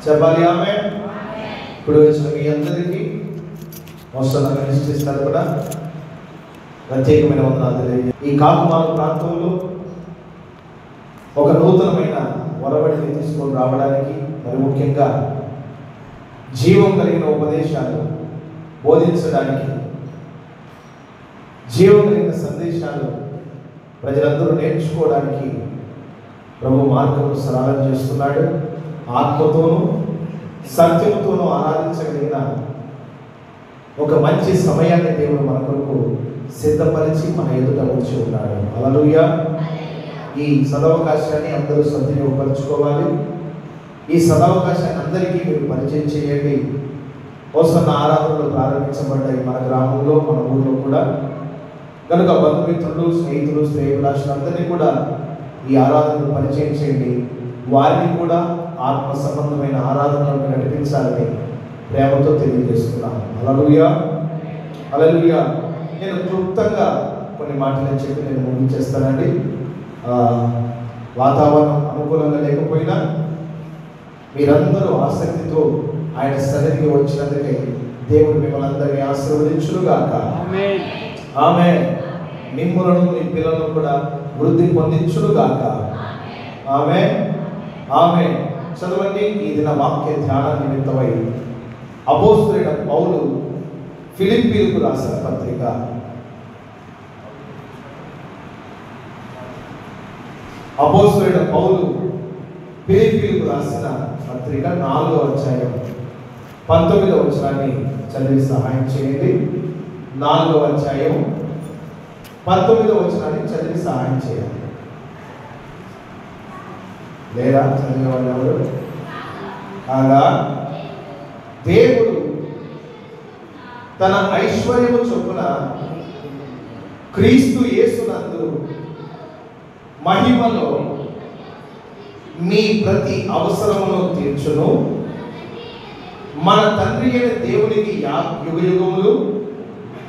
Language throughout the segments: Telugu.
చెప్పాలి ఆమె. ఇప్పుడు వచ్చిన మీ అందరికీ వస్తున్న మినిస్ట్రీస్ తరపున ప్రత్యేకమైన వందనాలు. ఈ కాకుమాల ప్రాంతంలో ఒక నూతనమైన ఒరవడిని తీసుకొని రావడానికి, మరి ముఖ్యంగా జీవం కలిగిన ఉపదేశాలు బోధించడానికి, జీవం కలిగిన సందేశాలు ప్రజలందరూ నేర్చుకోవడానికి ప్రభు మార్గము సరళం చేస్తున్నాడు. ఆత్మతోనూ సత్యముతోనూ ఆరాధించగలిగిన ఒక మంచి సమయాన్ని దేవుడు మన కొరకు సిద్ధపరిచి మన ఎదుట ఉంచి ఉన్నాడు. హల్లెలూయా. ఈ సదవకాశాన్ని అందరూ సద్వినియోగపరచుకోవాలి. ఈ సదవకాశాన్ని అందరికీ మీరు పరిచయం చేయండి. వస్తున్న ఆరాధనలు ప్రారంభించబడ్డాయి మన గ్రామంలో, మన ఊళ్ళో కూడా. కనుక బంధుమిత్రులు, స్నేహితులు, శ్రేయోభిలాషులందరినీ కూడా ఈ ఆరాధనలు పరిచయం చేయండి. వారిని కూడా ఆత్మ సంబంధమైన ఆరాధనలకు నడిపించాలని ప్రేమతో తెలియజేస్తున్నాను. హల్లెలూయా, హల్లెలూయా. నేను క్లుప్తంగా కొన్ని మాటలు చెప్పి నేను ముగించేస్తానండి. వాతావరణం అనుకూలంగా లేకపోయినా మీరందరూ ఆసక్తితో ఆయన సన్నిధికి వచ్చినందుకే దేవుడు మిమ్మల్ని అందరినీ ఆశీర్వదించునుగాక. ఆమేన్. మిమ్ములను మీ పిల్లలను కూడా వృద్ధి పొందించునుగాక. ఆమేన్, ఆమేన్. చదవండి. ఈ దిన వాక్య ధ్యాన నిమిత్తమై అపోస్తలుడైన పౌలు ఫిలిప్పీలకు రాసిన పత్రిక అపోస్తలుడైన పౌలు ఫిలిప్పీలకు రాసిన పత్రిక 4వ అధ్యాయం 19వ వచనాన్ని చదివి సహాయం చేయండి. 4వ అధ్యాయం 19వ వచనాన్ని చదివి సహాయం చేయాలి. లేదా చదివే వాళ్ళు ఎవరు? కాగా దేవుడు తన ఐశ్వర్యము చొప్పున క్రీస్తు యేసునందు మహిమలో మీ ప్రతి అవసరమును తీర్చును. మన తండ్రి అయిన దేవునికి యుగయుగములు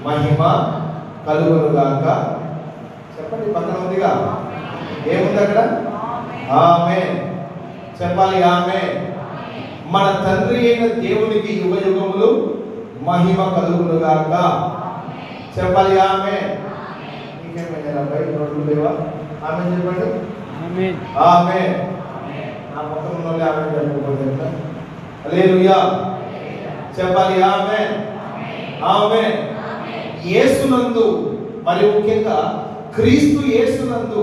మహిమ కలుగునుగాక. చెప్పండి, పక్కన ఉందిగా. ఏముంది అక్కడ? ఆమేన్. చెప్పాలి ఆమేన్. మన తండ్రి అయిన దేవునికి యుగయుగములు మహిమ కలుగునుగాక. చెప్పాలి ఆమేన్. ఇంకేమైనా నోట్లు లేవా? ఆమేన్ చెప్పండి. ఆమేన్, ఆమేన్. నా పక్కన ఉన్న వాళ్ళు ఆమేన్ చెప్పకపోతే హల్లెలూయా. చెప్పాలి ఆమేన్, ఆమేన్. యేసునందు, మరి ముఖ్యంగా క్రీస్తు యేసునందు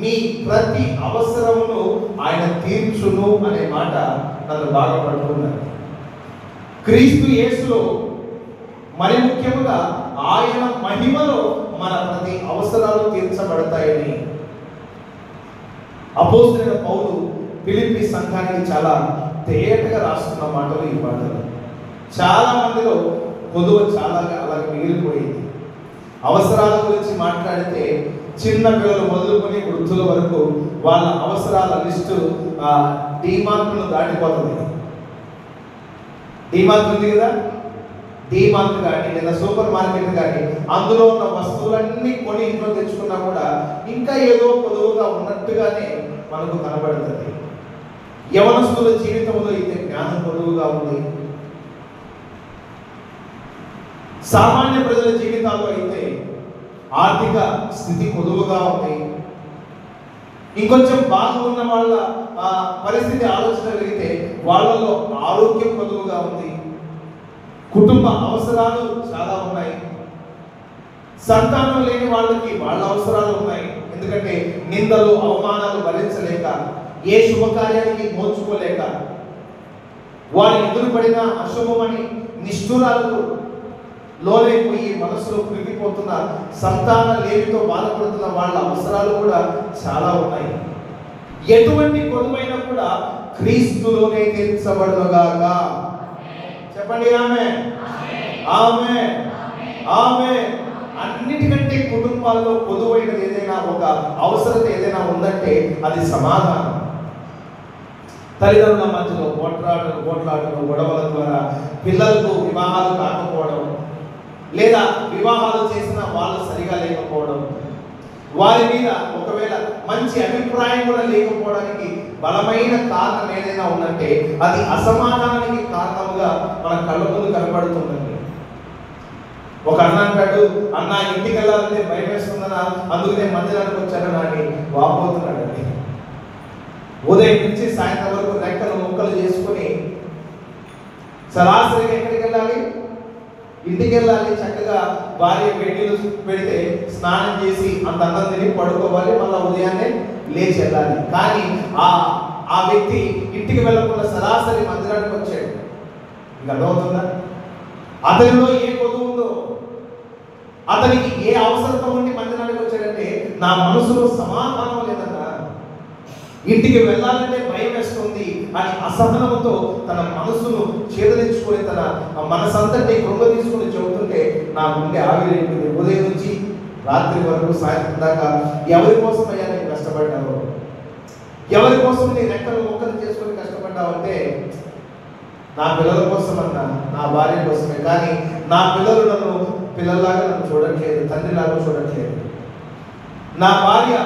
మీ ప్రతి అవసరమును ఆయన తీర్చును అనే మాట నన్ను బాగా పడుతున్నది. క్రీస్తు యేసులో, మరి ముఖ్యముగా ఆయన మహిమలో మన ప్రతి అవసరాలు తీర్చబడతాయని అపోస్తలుడైన పౌలు ఫిలిప్పీ సంఘానికి చాలా తేటగా రాస్తున్న మాటలు ఈ మాటలు. చాలా మందిలో పొదువ చాలా అలాగే మిగిలిపోయింది. అవసరాల గురించి మాట్లాడితే చిన్న పిల్లలు మొదలుకొని వృద్ధుల వరకు వాళ్ళ అవసరాల లిస్టు డీమార్ట్ను దాటిపోతుంది. డీమార్ట్ ఉంది కదా, డీమార్ట్ కానీ లేదా సూపర్ మార్కెట్ కానీ అందులో ఉన్న వస్తువులన్నీ కొని ఇంట్లో తెచ్చుకున్నా కూడా ఇంకా ఏదో పొదువుగా ఉన్నట్టుగానే మనకు కనబడుతుంది. యవనస్తుల జీవితంలో అయితే జ్ఞానం పొదువుగా ఉంది. సామాన్య ప్రజల జీవితాల్లో అయితే ఆర్థిక స్థితి పొదువుగా ఉంది. ఇంకొంచెం బాగా ఉన్న వాళ్ళ పరిస్థితి ఆలోచన కలిగితే వాళ్ళలో ఆరోగ్యం పొదువుగా ఉంది. కుటుంబ అవసరాలు చాలా ఉన్నాయి. సంతానం లేని వాళ్ళకి వాళ్ళ అవసరాలు ఉన్నాయి. ఎందుకంటే నిందలు, అవమానాలు భరించలేక, ఏ శుభకార్యానికి మోచుకోలేక, వారి ఎదురుపడిన అశుభమని నిష్ఠురాలకు లోనైపోయి మనసులో కృంగిపోతున్న, సంతాన లేమితో బాధపడుతున్న వాళ్ళ అవసరాలు కూడా చాలా ఉన్నాయి. ఎటువంటి కొదువైనా కూడా క్రీస్తులోనే తీర్చబడునుగాక. చెప్పండి ఆమేన్, ఆమేన్, ఆమేన్. అన్నిటికంటే కుటుంబాల్లో పొదువైనది ఏదైనా, ఒక అవసరత ఏదైనా ఉందంటే అది సమాధానం. తల్లిదండ్రుల మధ్యలో పోట్లాటలు గొడవల ద్వారా పిల్లలకు వివాహాలు కాకపోవడం, లేదా వివాహాలు చేసిన వాళ్ళు సరిగా లేకపోవడం, వారి మీద ఒకవేళ మంచి మంచి అభిప్రాయం కూడా లేకపోవడానికి బలమైన కారణం ఏదైనా ఉందంటే అది అసమాధానానికి కారణముగా మన కళ్ళ ముందు కనబడుతుందండి. ఒక అన్న అంటాడు, అన్న ఇంటికి వెళ్ళాలంటే భయం వేస్తుందన్నా, అందుకనే మందిరానికి వచ్చానని అని వాపోతున్నాడండి. ఉదయం నుంచి సాయంత్రం వరకు రెక్కలు ముక్కలు చేసుకుని సరాసరిగా ఎక్కడికి వెళ్ళాలి? ఇంటికి వెళ్ళాలి. చక్కగా భార్య వేడిలు పెడితే స్నానం చేసి అంత అన్నం తిని పడుకోవాలి, మళ్ళీ ఉదయాన్నే లేచి వెళ్ళాలి. కానీ ఆ వ్యక్తి ఇంటికి వెళ్ళకుండా సరాసరి మందిరానికి వచ్చాడు. మీకు అర్థమవుతుందా? అతనిలో ఏ కొదువు ఉందో, అతనికి ఏ అవసరత ఉండి మందిరానికి వచ్చాడంటే నా మనసులో సమాధానం లేదన్నా, ఇంటికి వెళ్ళాలంటే భయం వేస్తుంది అని అసహనంతో తన మనసును ఛేదరించుకొని తన మనసంతటి కృంగ తీసుకుని చెబుతుంటే నా గుండె ఆవిరైపోయింది. ఉదయం నుంచి రాత్రి వరకు సాయంత్రం దాకా ఎవరి కోసం అయ్యా నేను కష్టపడ్డావు? ఎవరి కోసం నీ రెక్కలు ముక్కలు చేసుకొని కష్టపడ్డావంటే నా పిల్లల కోసం అన్నా, నా భార్య కోసమే. కానీ నా పిల్లలు నన్ను పిల్లల్లాగా నన్ను చూడట్లేదు, తండ్రిలాగా చూడట్లేదు. నా భార్య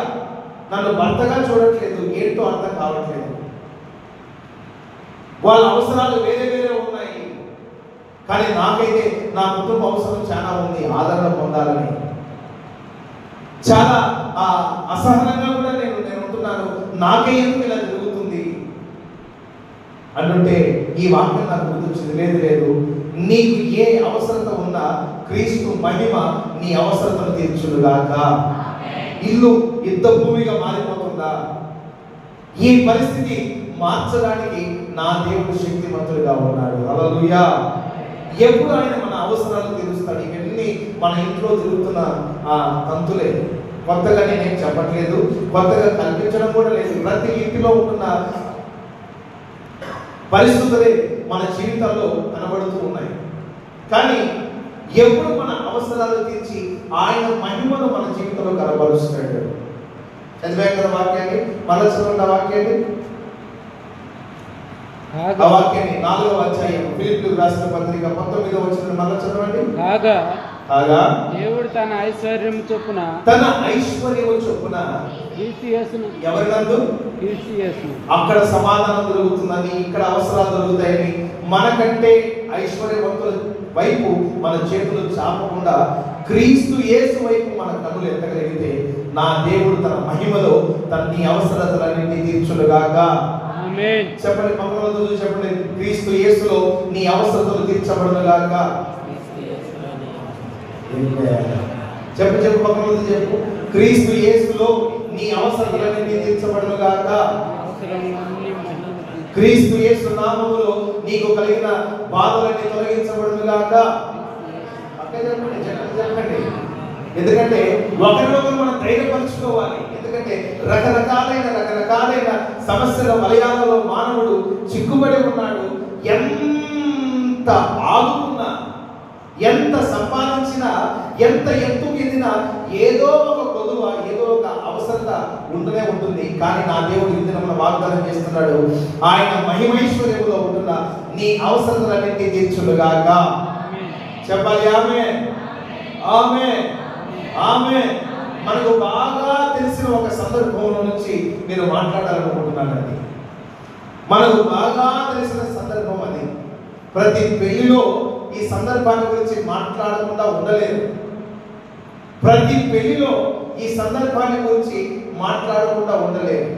నన్ను భర్తగా చూడట్లేదు, ఏంటో అర్థం కావట్లేదు. వాళ్ళ అవసరాలు వేరే వేరే ఉన్నాయి, కానీ నాకైతే నా కుటుంబ అవసరం చాలా ఉంది, ఆదరణ పొందాలని. చాలా అసహనంగా కూడా నేను ఉంటున్నాను, నాకే ఎందుకు ఇలా జరుగుతుంది అంటుంటే ఈ వాక్యం నాకు గుర్తొచ్చింది. లేదు, నీకు ఏ అవసరత ఉన్నా క్రీస్తు మహిమ నీ అవసరతను తీర్చునుగాక. ఇల్లు యుద్ధ భూమిగా మారిపోతుందా? ఈ పరిస్థితి మార్చడానికి నా దేవుడు శక్తిమంతుడిగా ఉన్నాడు. హల్లెలూయా. ఎప్పుడు ఆయన మన అవసరాలు తీరుస్తాడు. ఇవన్నీ మన ఇంట్లో జరుగుతున్న తంతులే, కొత్తగా నేనేం చెప్పట్లేదు, కొత్తగా కల్పించడం కూడా లేదు. ప్రతి ఇంటిలో ఉంటున్న పరిస్థితులే మన జీవితాల్లో కనబడుతూ ఉన్నాయి. కానీ ఎప్పుడు మన అవసరాలు తీర్చి ఆయన మహిమను మన జీవితంలో కనబరుస్తాడు. చదివాక వాక్యాన్ని మళ్ళీ చదవండి. వాక్యాన్ని ఆ వాక్యాన్ని 4వ అధ్యాయం ఫిలిప్పీయులకు రాసిన పత్రిక 19వ వచనం మళ్ళీ చదవండి. కాగా దేవుడు తన ఐశ్వర్యం చొప్పున ఎవరినందు అక్కడ సమాధానం దొరుకుతుందని, ఇక్కడ అవసరాలు దొరుకుతాయని, మనకంటే ఐశ్వర్యవంతుల వైపు మన చేతులు చాపకుండా క్రీస్తు యేసు వైపు మన కన్నులు ఎత్తగలిగితే నా దేవుడు తన మహిమలో తన నీ అవసరతలన్నింటినీ తీర్చునుగాక. ఆమేన్. చెప్పండి, పక్కనతో చెప్పండి, క్రీస్తు యేసులో నీ అవసరతలు తీర్చబడునుగాక. చెప్పు పక్కనతో చెప్పు, క్రీస్తు యేసులో నీ అవసరతలన్నింటినీ తీర్చబడునుగాక. క్రీస్తు యేసు నామములో నీకు కలిగిన బాధలన్నీ తొలగించబడునుగాక. చెప్పండి. ఎందుకంటే ఒకరినొకరు మనం ధైర్యపరచుకోవాలి. ఎందుకంటే రకరకాలైన సమస్యల వలయాలలో మానవుడు చిక్కుబడి ఉన్నాడు. ఎంత ఆదుకున్నా, ఎంత సంపాదించినా, ఎంత ఎత్తుకు ఎదినా ఏదో ఒక కొదువ, ఏదో ఒక అవసరత ఉంటూనే ఉంటుంది. కానీ నా దేవుడు ఈ దినమున వాగ్దానం చేస్తున్నాడు, ఆయన మహిమైశ్వర్యములో ఉంటున్న నీ అవసరతలన్నింటినీ తీర్చునుగాక. చెప్పాలి ఆమేన్, ఆమేన్, ఆమేన్. మనకు బాగా తెలిసిన ఒక సందర్భంలో నుంచి నేను మాట్లాడాలనుకుంటున్నానండి. మనకు బాగా తెలిసిన సందర్భం అది. ప్రతి పెళ్లిలో ఈ సందర్భాన్ని గురించి మాట్లాడకుండా ఉండలేదు. ప్రతి పెళ్లిలో ఈ సందర్భాన్ని గురించి మాట్లాడకుండా ఉండలేదు.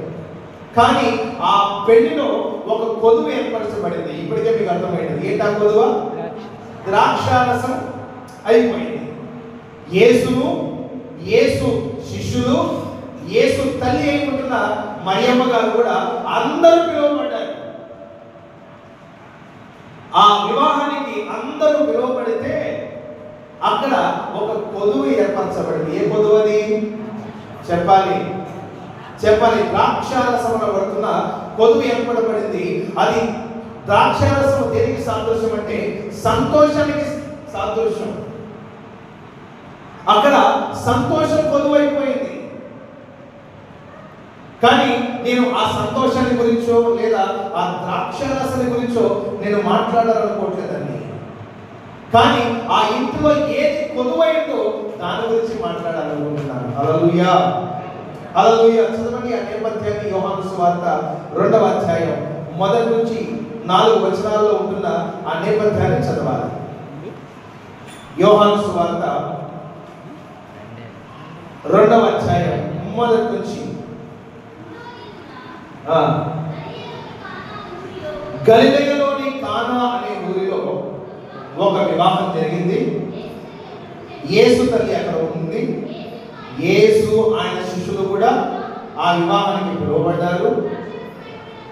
కానీ ఆ పెళ్లిలో ఒక కొదువు ఏర్పరచబడింది. ఇప్పటికే మీకు అర్థమైంది ఏంటా కొదువ? ద్రాక్షారసం అయిపోయింది. యేసు శిష్యులు, యేసు తల్లి అయిపోతున్న మరియమ్మ గారు కూడా అందరూ పిలువబడ్డారు. ఆ వివాహానికి అందరూ పిలువబడితే అక్కడ ఒక కొదువు ఏర్పరచబడింది. ఏ కొదువు అది? చెప్పాలి. ద్రాక్షారసమున పడుతున్న కొదువు ఏర్పడబడింది. అది ద్రాక్షారసం దేనికి సాదృశ్యం అంటే సంతోషానికి సాదృశ్యం. అక్కడ సంతోషం కొదువైపోయింది. కానీ నేను ఆ సంతోషాన్ని గురించో లేదా ఆ ద్రాక్షారసాన్ని గురించో నేను మాట్లాడాలనుకోవట్లేదండి. కానీ ఆ ఇంట్లో ఏది కొదువైందో దాని గురించి మాట్లాడాలనుకుంటున్నాను. హల్లెలూయా, హల్లెలూయా. చదవండి ఆ నేపథ్యాన్ని. యోహాను సువార్త 2వ అధ్యాయం 1 నుంచి 4 వచనాల్లో ఉంటున్న ఆ నేపథ్యాన్ని చదవాలి. యోహాను సువార్త 2వ అధ్యాయం 1 నుంచి గలిలయలోని కానా అనే ఊరిలో ఒక వివాహం జరిగింది. యేసు తల్లి అక్కడ ఉంది. యేసు ఆయన శిష్యులు కూడా ఆ వివాహానికి పిలువబడ్డారు.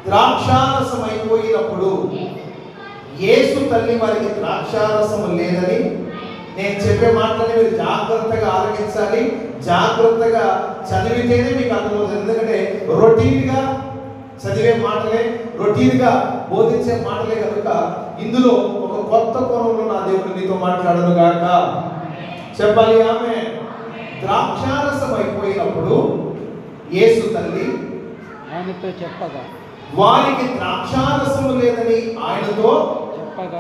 ద్రాక్షారసం అయిపోయినప్పుడు యేసు తల్లి వారికి ద్రాక్షారసం లేదని, నేను చెప్పే మాటలని మీరు జాగ్రత్తగా ఆలకించాలి, జాగ్రత్తగా చదివితేనే మీకు అర్థమవుతుంది. ఎందుకంటే రొటీన్గా చదివే మాటలే, రొటీన్గా బోధించే మాటలే కనుక ఇందులో ఒక కొత్త కోణంలో నా దేవుడు నీతో మాట్లాడను గాక. చెప్పాలి ఆమె. ద్రాక్షారసం అయిపోయినప్పుడు యేసు తల్లి ఆయనతో చెప్పగా, వారికి ద్రాక్షారసము లేదని ఆయనతో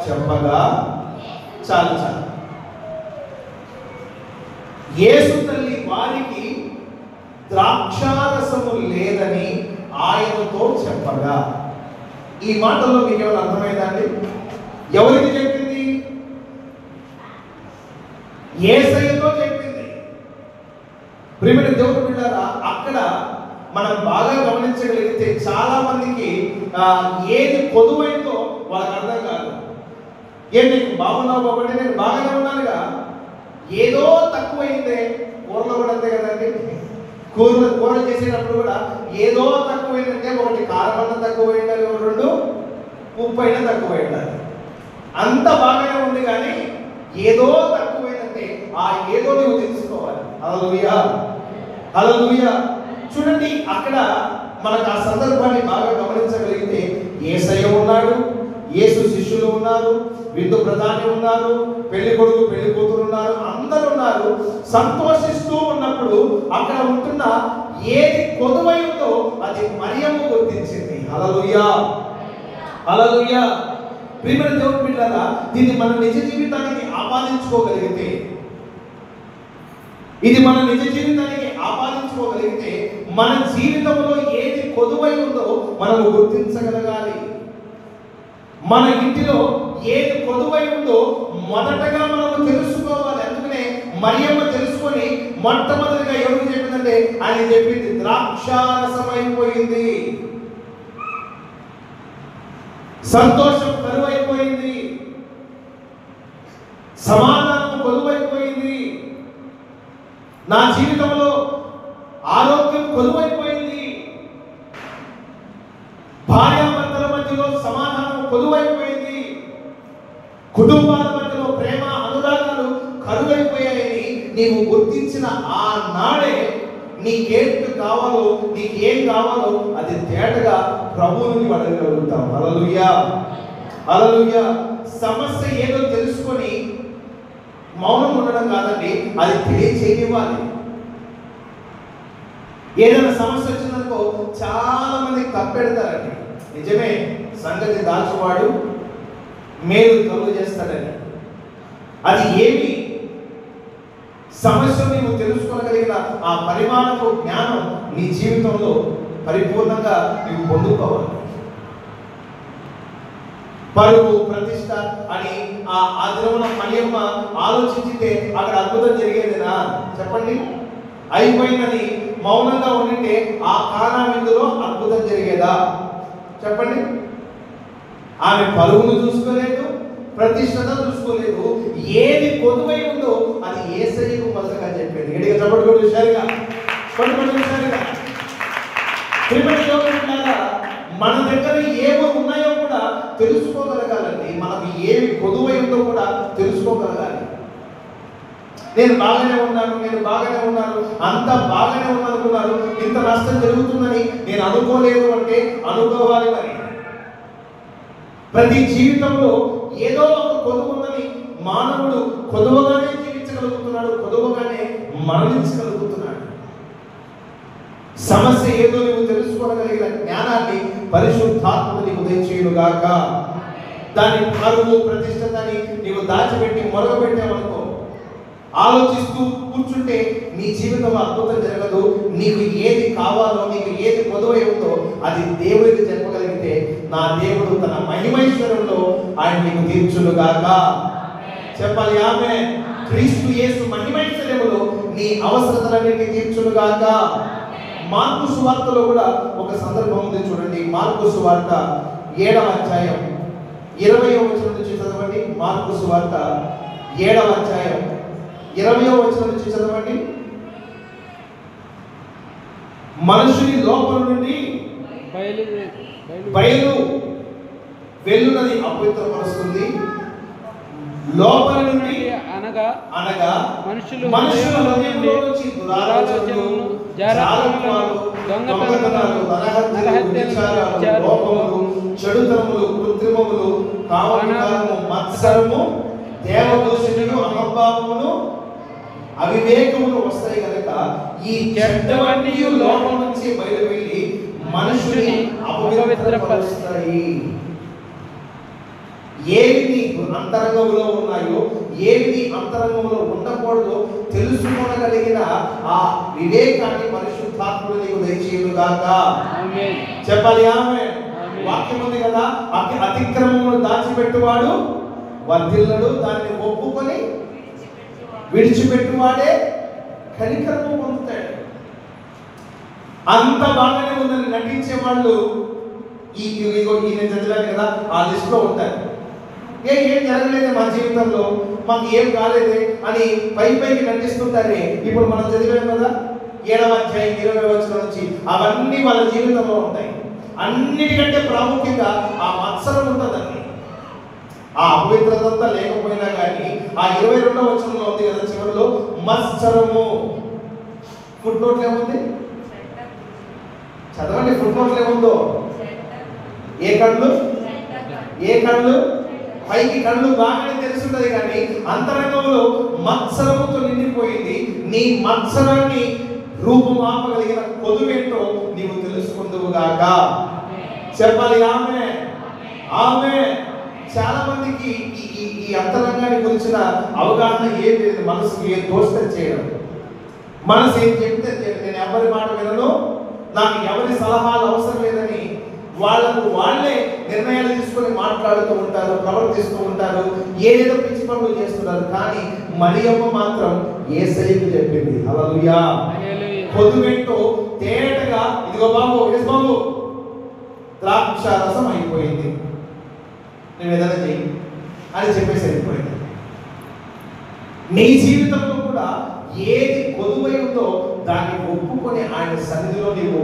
చెప్పగా చాలు చాలు. యేసు తల్లి వారికి ద్రాక్షారసము లేదని ఆయనతో చెప్పగా, ఈ మాటల్లో మీకు ఏమైనా అర్థమైందండి? ఎవరికి చెప్పింది? యేసయ్యతో చెప్పింది. ప్రియమైన దేవుని బిడ్డలారా, అక్కడ మనం బాగా గమనించగలిగితే చాలా మందికి ఏది కొదువైందో వాళ్ళకి అర్థం కాదు. నీకు బాగున్నావు కాబట్టి నేను బాగానే ఉన్నానుగా, ఏదో తక్కువైందే. కూరలో కూడా అంతే కదండి. కూర చేసేటప్పుడు కూడా ఏదో తక్కువైందంటే ఒకటి కారం అన్న తక్కువ ఉండాలి, 2 ఉప్పు అయినా తక్కువ ఉండాలి. అంత బాగానే ఉంది కానీ ఏదో తక్కువైందంటే ఆ ఏదో నువ్వు తెలుసుకోవాలి. హల్లెలూయా, హల్లెలూయా. చూడండి, అక్కడ మనకు ఆ సందర్భాన్ని బాగా గమనించగలిగితే యేసయ్య ఉన్నాడు, యేసు శిష్యులు ఉన్నారు, విందు ప్రధాని ఉన్నారు, పెళ్లి కొడుకు పెళ్లి కూతురు ఉన్నారు, అందరూ ఉన్నారు. సంతోషిస్తూ ఉన్నప్పుడు అక్కడ ఉంటున్న ఏది కొదువై ఉందో అది మరియమ్మ గుర్తించింది. హల్లెలూయా, హల్లెలూయా. ప్రియమైన దేవుని బిడ్డలారా, దీన్ని మన నిజ జీవితానికి ఆపాదించుకోగలిగితే, ఇది మన నిజ జీవితానికి ఆపాదించుకోగలిగితే మన జీవితంలో ఏది కొదువై ఉందో మనము గుర్తించగలగాలి. మన ఇంటిలో ఏది కొదువై ఉందో మొదటగా మనము తెలుసుకోవాలి. అందుకనే మరియమ్మ తెలుసుకొని మొట్టమొదటిగా ఎవరికి చెప్పిందంటే, ఆయన చెప్పింది ద్రాక్షారసం అయిపోయింది, సంతోషం కరువైపోయింది, సమాధానం కొలువైపోయింది, నా జీవితంలో ఆరోగ్యం కొలువైపోయింది, భార్యాభర్తల మధ్యలో సమాధానం కొలువైపోయింది, కుటుంబాల మధ్యలో ప్రేమ అనురాగాలు కరువైపోయాయని నీవు గుర్తించిన ఆ నాడే నీకేంటి కావాలో, నీకేం కావాలో అది తేటగా ప్రభువుని అడగగలుగుతాం. హల్లెలూయా, హల్లెలూయా. సమస్య ఏదో తెలుసుకొని మౌనం ఉండడం కాదండి, అది తెలియచేయనివ్వాలి. ఏదైనా సమస్య వచ్చిందనుకో చాలా మంది కప్పెడతారండి. నిజమే, సంగతి దాచువాడు మేలు కలుగు చేస్తాడని. అది ఏమి సమస్య నీవు తెలుసుకోగలిగిన ఆ పరిమాణపు జ్ఞానం నీ జీవితంలో పరిపూర్ణంగా నీవు పొందుకోవాలి. పరువు ప్రతిష్ట అని ఆ దినమున మరియమ్మ ఆలోచించితే అక్కడ అద్భుతం జరిగేదినా? చెప్పండి. అయిపోయిందని మౌనంగా ఉండింటే ఆ కానా విందులో అద్భుతం జరిగేదా? చెప్పండి. ఆమె పరువును చూసుకోలేదు, ప్రతిష్టత చూసుకోలేదు. ఏది కొదువై ఉందో అది యేసయ్యకు మొదటగా చెప్పేది. గట్టిగా చెప్పండి, హుషారుగా హుషారుగా. మన దగ్గర ఏమో ఉన్నాయో కూడా తెలుసుకోగలగాలండి. మనకు ఏమి కొదువై ఉందో కూడా తెలుసుకోగలగాలి. నేను బాగానే ఉన్నాను, నేను బాగానే ఉన్నాను, అంత బాగానే ఉన్నానుకున్నాను, ఇంత నష్టం జరుగుతుందని నేను అనుకోలేదు అంటే అనుకోవాలి. మరి ప్రతి జీవితంలో ఏదో ఒక కొదువు ఉందని మానవుడు కొదువగానే జీవించగలుగుతున్నాడు, కొదువగానే మరణించగలుగుతున్నాడు. సమస్య ఏదో నువ్వు తెలుసుకోగలిగిన జ్ఞానాన్ని పరిశుద్ధాత్ముడు నీకు దయచేయుగాక. దాని పరువు ప్రతిష్టతని నీవు దాచిపెట్టి మొరగబెట్టావనుకో, ఆలోచిస్తూ కూర్చుంటే నీ జీవితంలో అద్భుతం జరగదు. నీకు ఏది కావాలో, నీకు ఏది పొదువై ఉందో అది దేవుడికి చెప్పగలిగితే నా దేవుడు తన మహిమైశ్వరంలో ఆయన నీకు తీర్చునుగాక. చెప్పాలి ఆమె. క్రీస్తు యేసు మహిమైశ్వర్యములో నీ అవసరతలన్నింటినీ తీర్చునుగాక. మార్కు సువార్తలో కూడా ఒక సందర్భం ఉంది చూడండి. మార్కు సువార్త 7వ అధ్యాయం 20వ వచనం నుంచి చదవండి. మార్కు సువార్త 7వ అధ్యాయం 20వ వచనం నుంచి చదవండి. మనుషుని లోపల నుండి బయలు వెలునది అపవిత్రపరుస్తుంది, లోపల నుండి అనగా మనుషుల హృదయంలో నుంచి దురాలోచనలు, జారత్వాలు, దొంగతనాలు, నరహత్యలు, వ్యభిచారాలు, లోపములు, చెడుతనములు, కృత్రిమములు, కామవికారము, మత్సరము, దేవదూషణలు, అహంభావమును, అవివేకములు వస్తాయి కనుక ఈ చెడ్డవన్నీ లోపల నుంచి బయలు వెళ్ళి మనుషుని అపవిత్రపరుస్తాయి. ఏవి నీ అంతరంగంలో ఉన్నాయో, ఏవి నీ అంతరంగంలో ఉండకూడదో తెలుసుకోగలిగిన ఆ వివేకాన్ని పరిశుద్ధాత్ముడు నీకు దయచేయుగాక. చెప్పాలి ఆమె. వాక్యం ఉంది కదా, అతిక్రమమును దాచిపెట్టువాడు వర్ధిల్లడు, దాన్ని ఒప్పుకొని విడిచిపెట్టువాడే కనికరము పొందుతాడు. అంత బాగానే ఉందని నటించే వాళ్ళు నేను చదివాను కదా ఆ లిస్ట్ లో ఉంటారు. ఏం జరగలేదు మా జీవితంలో, మాకు ఏం కాలేదే అని పైకి నటిస్తుంటారే. ఇప్పుడు మనం చదివాం కదా 7వ అధ్యాయం 20వ వచనం నుంచి అవన్నీ వాళ్ళ జీవితంలో ఉంటాయి. అన్నిటికంటే ప్రాముఖ్యంగా ఆ మత్సరం ఉంటుందండి. ఆ అపవిత్రత అంతా లేకపోయినా కానీ ఆ 22వ వచనంలో ఉంది కదా చివరిలో మత్సరము. ఫుట్ నోట్లు ఏముంది చదవండి. ఫుట్ నోట్లు ఏముందో, ఏ కళ్ళు పైకి కళ్ళు బాగానే తెలుసుంటది కానీ అంతరంగంలో మత్సరముతో నిండిపోయింది. నీ మత్సరాన్ని రూపుమాపగలిగిన కొదువేంటో నీవు తెలుసుకుందువుగాక. చెప్పాలి ఆమె. ఆమె. చాలా మందికి ఈ అంతరంగాన్ని గురించిన అవగాహన ఏం లేదు. మనసుకి ఏం దోషం చేయడం, మనసు ఏం చెప్తే నేను ఎవరి మాట వినను, నాకు ఎవరి సలహాలు అవసరం లేదని వాళ్ళకు వాళ్ళే నిర్ణయాలు తీసుకొని మాట్లాడుతూ ఉంటారు, ప్రవర్తిస్తూ ఉంటారు, ఏదేదో పిచ్చి పనులు చేస్తున్నారు. కానీ మరియమ్మ మాత్రం యేసయ్యకు చెప్పింది. హల్లెలూయా. పొదువేంటో తేటగా ఇదిగో బాబు, ఎస్ బాబు, ద్రాక్ష రసం అయిపోయింది, నేను ఏదైనా చెయ్యి అని చెప్పేసి అయిపోయింది. నీ జీవితంలో కూడా ఏది కొదువై ఉందో దాన్ని ఒప్పుకొని ఆయన సన్నిధిలో నీవు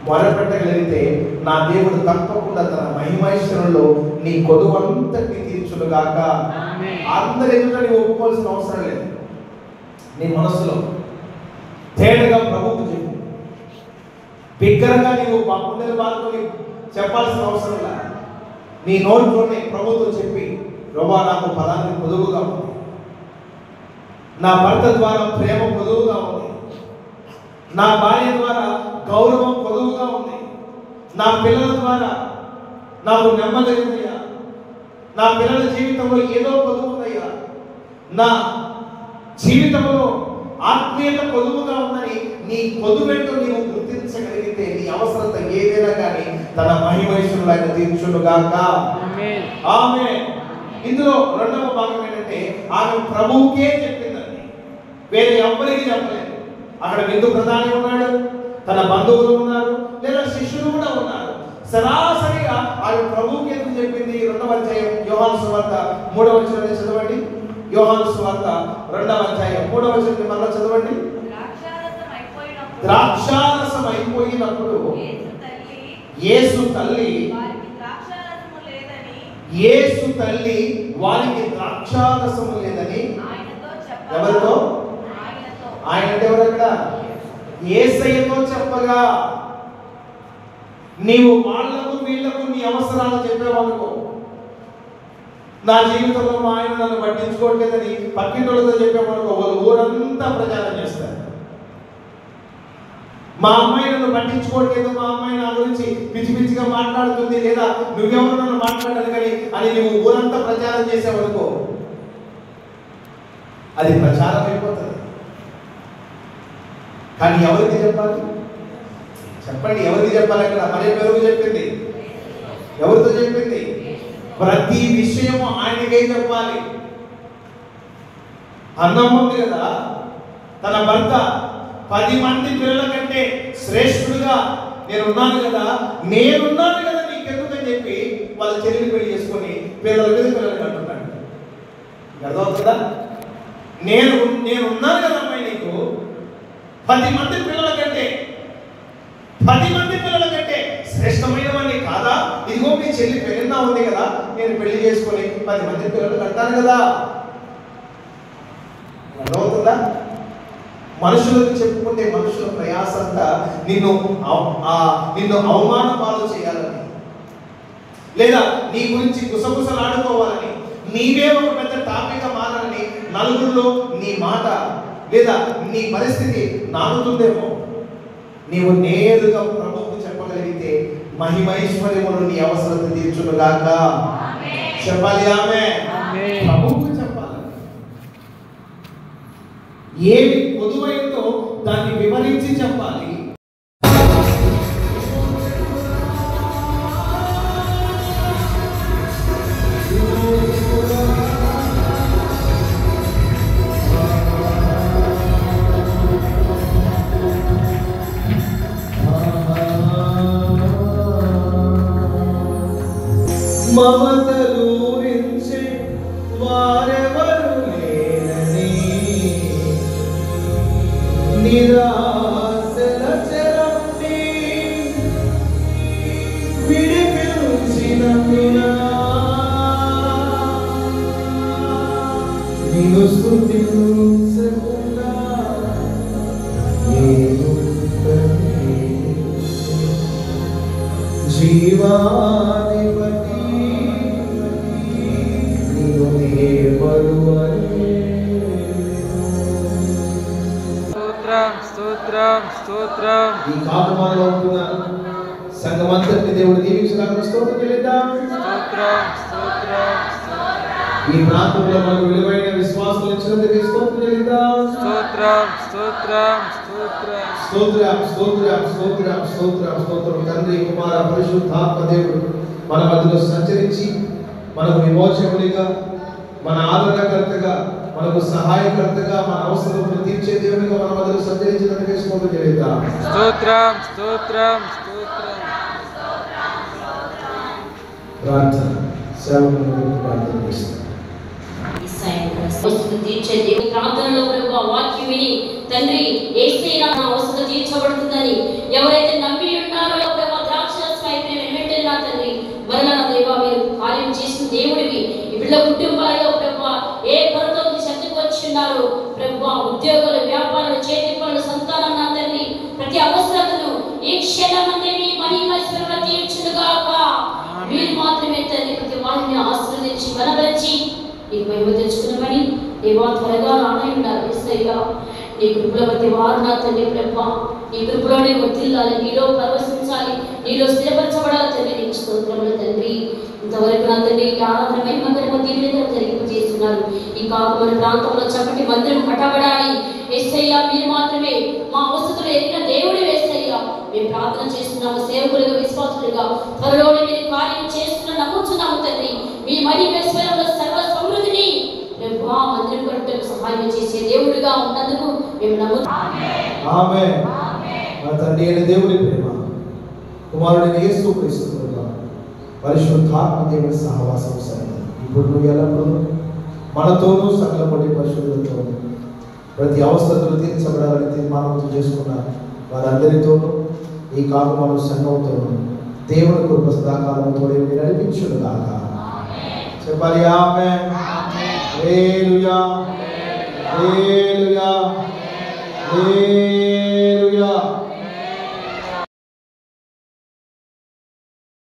మొరపెట్టగలిగితే నా దేవుడు తప్పకుండా తన మహిమైశ్వరంలో నీ కొదువంతటిని తీర్చునుగాక. అందరి ఎదుట నీవు ఒప్పుకోవాల్సిన అవసరం లేదు. నీ మనసులో తేటగా ప్రభువుకు చెప్పు. బిగ్గరగా నీవు గుండెలు బాదుకొని చెప్పాల్సిన అవసరం లేదు. నీ నోట్లోనే ప్రభుతో చెప్పి, ప్రభువా నాకు ఫలాన్ని పొదువుగా ఉంది, నా భర్త ద్వారా ప్రేమ పొదువుగా ఉంది, నా భార్య ద్వారా గౌరవం పొదువుగా ఉంది, నా పిల్లల ద్వారా నాకు నెమ్మది ఉందయ్యా, నా పిల్లల జీవితంలో ఏదో పొదువు ఉందయ్యా, నా జీవితంలో ఆత్మీయత పొదువుగా ఉందని నీ పొదువేంటో నీవు గుర్తించగలిగితే నీ అవసరత ఏదైనా కానీ తన మహిమైశ్వరులు ఆయన తీర్చునుగాక. ఆమేన్. ఇందులో రెండవ భాగం ఏంటంటే ఆమె ప్రభువుకే చెప్పిందండి, వేరే ఎవ్వరికి చెప్పలేదు. అక్కడ విందు ప్రధాని ఉన్నాడు, తన బంధువులు ఉన్నారు, లేదా శిష్యులు కూడా ఉన్నారు. సరాసరిగా ఆమె ప్రభువుకి ఎందుకు చెప్పింది? 2వ అధ్యాయం యోహాను సువార్త 3వ వచనాన్ని చదవండి. యోహాను సువార్త 2వ అధ్యాయం 3వ వచనాన్ని మళ్ళీ చదవండి. ద్రాక్షారసం అయిపోయినప్పుడు యేసు తల్లి వారికి ద్రాక్షారసము లేదని ఎవరితో? ఆయన అంటే ఎవరు? అక్కడ యేసయ్యతో చెప్పగా, నీవు వాళ్లకు వీళ్లకు నీ అవసరాలు చెప్పేవాళ్ళకు, నా జీవితంలో మా ఆయన నన్ను పట్టించుకోవట్లేదని పక్కింటోళ్ళతో చెప్పేవాళ్ళకు వాళ్ళు ఊరంతా ప్రచారం చేస్తారు. మా అమ్మాయి నన్ను పట్టించుకోవట్లేదు, మా అమ్మాయి నా గురించి పిచ్చి పిచ్చిగా మాట్లాడుతుంది, లేదా నువ్వెవరు నన్ను మాట్లాడాలి కానీ అని నువ్వు ఊరంతా ప్రచారం చేసేవనుకో, అది ప్రచారం అయిపోతుంది. కానీ ఎవరికి చెప్పాలి? చెప్పండి, ఎవరికి చెప్పాలి? అక్కడ మరి ఎవరికి చెప్పింది? ఎవరితో చెప్పింది? ప్రతి విషయము ఆయనకే చెప్పాలి. అన్నం ఉంది కదా, తన భర్త 10 మంది పిల్లల కంటే శ్రేష్ఠుడుగా నేనున్నాను కదా నీకెందుకని చెప్పి వాళ్ళ చెల్లిని పెళ్లి చేసుకొని పిల్లల మీద పిల్లలకి అంటున్నాడు. అర్థమవుతుందా? నేనున్నాను కదా అమ్మాయి, నీకు 10 మంది పిల్లల కంటే శ్రేష్టమైన వాడిని కాదా? ఇదిగో మీ చెల్లి పెళ్ళినా ఉంది కదా, నేను పెళ్లి చేసుకొని 10 మంది పిల్లలు కంటాను కదా. అర్థమవుతుందా? మనుషులకు చెప్పుకుంటే మనుషుల ప్రయాసంతా నిన్ను అవమాన పాలు చేయాలని, లేదా నీ గురించి గుసగుసలాడుకోవాలని, నీవే ఒక పెద్ద టాపిక్ మారాలని, నలుగురిలో నీ మాట లేదా నీ పరిస్థితి నానుతుందేమో. నీవు నేరుగా ప్రభువుకు చెప్పగలిగితే మహిమైశ్వర్యములు నీ అవసరత తీర్చునుగాక. చెప్పాలి ఆమె. ప్రభువుకు చెప్పాలి. ఏమి పొదువైందో దాన్ని వివరించి చెప్పాలి. మమతలూరించే వారెవరు లేరని, నిరాశల చెరపి విడిపించిన నిన్ను స్తుతించకుండా జీవాధిపతి స్తోత్రం. ఈ కాకుమాలో ఉంటున్న సంఘమంతటిని దేవుడు దీవించడానికి స్తోత్రం చెల్లిద్దాం. ఈ ప్రాంతంలో మనకు విలువైన విశ్వాసాలు ఇచ్చినందుకు స్తోత్రం చెల్లిద్దాం. స్తోత్రం. తండ్రి, కుమార, పరిశుద్ధాత్మ దేవుడు మన మధ్యలో సంచరించి మనకు విమోచకుడిగా, మన ఆదరణకర్తగా, మనకు సహాయకర్తగా, మన అవసరములు తీర్చే దేవునిగా మన మధ్యలో సంచరించినందుకు స్తోత్రం చెల్లిద్దాం. ప్రార్థన. సేవకులను ప్రార్థన చేస్తాం. ప్రార్థనలో వాక్యం విని తండ్రి యేసే నా అవసరం తీర్చబడుతుందని ఎవరైతే నమ్మి ఉన్నారో ద్రాక్షరసం అయిపోయిన వెంటనే నా తండ్రి మరలా నా దేవా మీరు కార్యం చేసిన దేవుడివి. ఈ బిడ్డ కుటుంబాలలో ప్రభా ఏ కొరతో శక్తికి వచ్చి ఉన్నారు ప్రభా, ఉద్యోగాలు, వ్యాపారాలు, చేతి పనులు, సంతానం నా తండ్రి ప్రతి అవసరతను ఈ క్షణమందే మీ మహిమైశ్వర్యంలో తీర్చునుగాక. మీరు మాత్రమే తండ్రి ప్రతి వారిని ఆశీర్వదించి బలపరిచి నీకు మహిమ తెచ్చుకున్నామని దేవా త్వరగా రానై ఉన్నారు. యేసయ్యా నీ కృపలో ప్రతి వారు నా తండ్రి ప్రభా నీ కృపలోనే వర్ధిల్లాలి, నీలో పరవశించాలి, నీలో స్థిరపరచబడాలి తండ్రి. నీకు స్తోత్రములు తండ్రి. ఇంతవరకు నా తండ్రి ఈ ఆరాధన మహిమకరము దీవెనగా జరిగింపజేస్తున్నారు. ఈ కాకుమని ప్రాంతంలో చక్కటి మందిరం కట్టబడాలి. యేసయ్యా మీరు మాత్రమే మా అవసరతలు ఎరిగిన దేవుడు. యేసయ్యా మేము ప్రార్థన చేస్తున్నాము, సేవకులుగా, విశ్వాసులుగా త్వరలోనే మీరు కార్యం చేస్తున్న నమ్ముతున్నాము తండ్రి. మీ మహిమైశ్వర్యంలో సర్వ సమృద్ధిని ప్రభా మందిరం కట్టడానికి సహాయం చేసే దేవుడిగా ఉన్నందుకు మేము నమ్ముతున్నాము. ఆమేన్. మా తండ్రి అయిన దేవుని ప్రేమ, కుమారుడైన యేసు క్రీస్తు కృప, పరిశుద్ధాత్మ దేవుని సహవాసం ఇప్పుడు ఎల్లప్పుడూ మనతోనూ సకల పడి పరిశుద్ధులతోనూ ప్రతి అవసరతలు తీర్చబడాలని తీర్మానం చేసుకున్న వారందరితోనూ ఈ కాకుమాను సంఘంతోనూ దేవుని కృప సదాకాలంతో నడిపించును గాక. చెప్పాలి ఆమేన్. హల్లెలూయా. హల్లెలూయా.